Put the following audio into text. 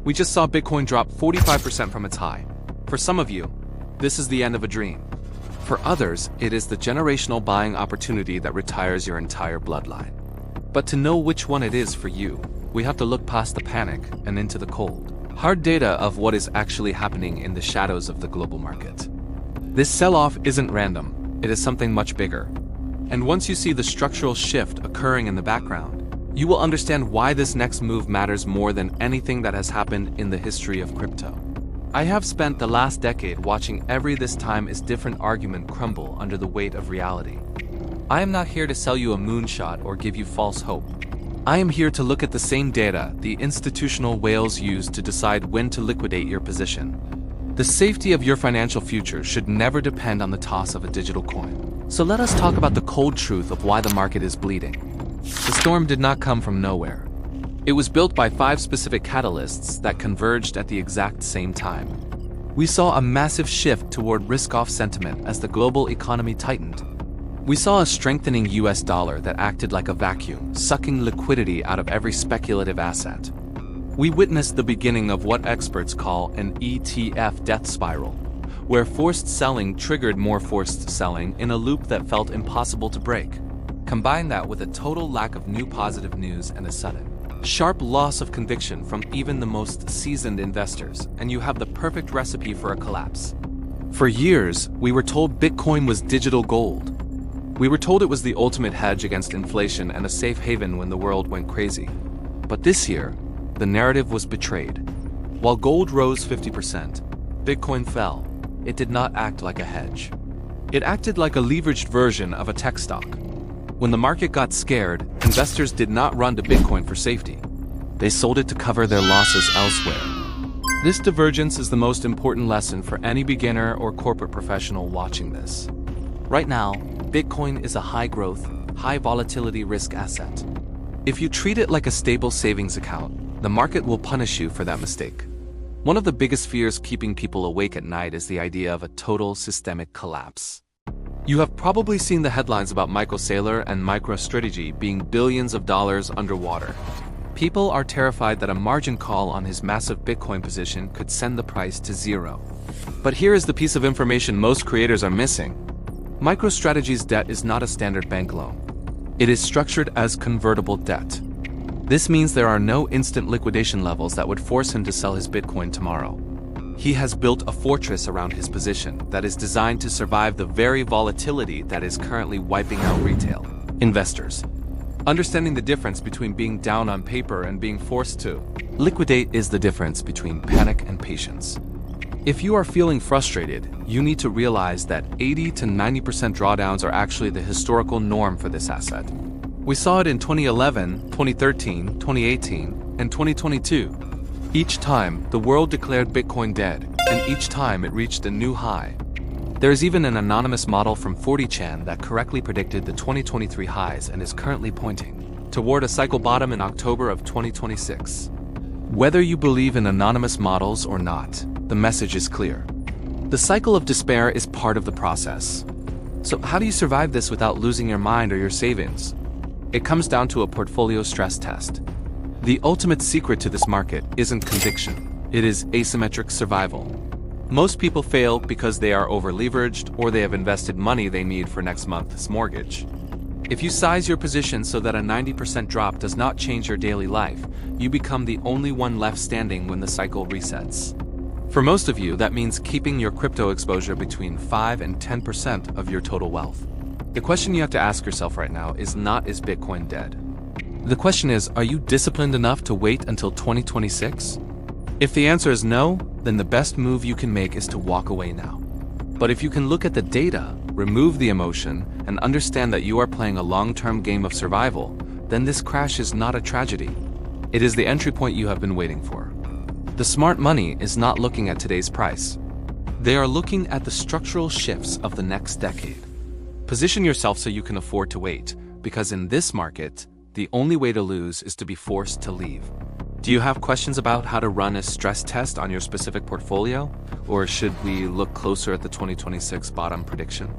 We just saw Bitcoin drop 45% from its high. For some of you, this is the end of a dream. For others, it is the generational buying opportunity that retires your entire bloodline. But to know which one it is for you, we have to look past the panic and into the cold, hard data of what is actually happening in the shadows of the global market. This sell-off isn't random, it is something much bigger. And once you see the structural shift occurring in the background, you will understand why this next move matters more than anything that has happened in the history of crypto. I have spent the last decade watching every "this time is different" argument crumble under the weight of reality. I am not here to sell you a moonshot or give you false hope. I am here to look at the same data the institutional whales use to decide when to liquidate your position. The safety of your financial future should never depend on the toss of a digital coin. So let us talk about the cold truth of why the market is bleeding. The storm did not come from nowhere. It was built by 5 specific catalysts that converged at the exact same time. We saw a massive shift toward risk-off sentiment as the global economy tightened. We saw a strengthening US dollar that acted like a vacuum, sucking liquidity out of every speculative asset. We witnessed the beginning of what experts call an ETF death spiral, where forced selling triggered more forced selling in a loop that felt impossible to break. Combine that with a total lack of new positive news and a sudden, sharp loss of conviction from even the most seasoned investors, and you have the perfect recipe for a collapse. For years, we were told Bitcoin was digital gold. We were told it was the ultimate hedge against inflation and a safe haven when the world went crazy. But this year, the narrative was betrayed. While gold rose 50%, Bitcoin fell. It did not act like a hedge. It acted like a leveraged version of a tech stock. When the market got scared, investors did not run to Bitcoin for safety. They sold it to cover their losses elsewhere. This divergence is the most important lesson for any beginner or corporate professional watching this. Right now, Bitcoin is a high-growth, high-volatility risk asset. If you treat it like a stable savings account, the market will punish you for that mistake. One of the biggest fears keeping people awake at night is the idea of a total systemic collapse. You have probably seen the headlines about Michael Saylor and MicroStrategy being billions of dollars underwater. People are terrified that a margin call on his massive Bitcoin position could send the price to zero. But here is the piece of information most creators are missing. MicroStrategy's debt is not a standard bank loan. It is structured as convertible debt. This means there are no instant liquidation levels that would force him to sell his Bitcoin tomorrow. He has built a fortress around his position that is designed to survive the very volatility that is currently wiping out retail investors. Understanding the difference between being down on paper and being forced to liquidate is the difference between panic and patience. If you are feeling frustrated, you need to realize that 80 to 90% drawdowns are actually the historical norm for this asset. We saw it in 2011, 2013, 2018, and 2022. Each time, the world declared Bitcoin dead, and each time it reached a new high. There is even an anonymous model from 40chan that correctly predicted the 2023 highs and is currently pointing toward a cycle bottom in October of 2026. Whether you believe in anonymous models or not, the message is clear. The cycle of despair is part of the process. So how do you survive this without losing your mind or your savings? It comes down to a portfolio stress test. The ultimate secret to this market isn't conviction, it is asymmetric survival. Most people fail because they are over-leveraged or they have invested money they need for next month's mortgage. If you size your position so that a 90% drop does not change your daily life, you become the only one left standing when the cycle resets. For most of you, that means keeping your crypto exposure between 5 and 10% of your total wealth. The question you have to ask yourself right now is not, is Bitcoin dead? The question is, are you disciplined enough to wait until 2026? If the answer is no, then the best move you can make is to walk away now. But if you can look at the data, remove the emotion, and understand that you are playing a long-term game of survival, then this crash is not a tragedy. It is the entry point you have been waiting for. The smart money is not looking at today's price. They are looking at the structural shifts of the next decade. Position yourself so you can afford to wait, because in this market, the only way to lose is to be forced to leave. Do you have questions about how to run a stress test on your specific portfolio? Or should we look closer at the 2026 bottom prediction?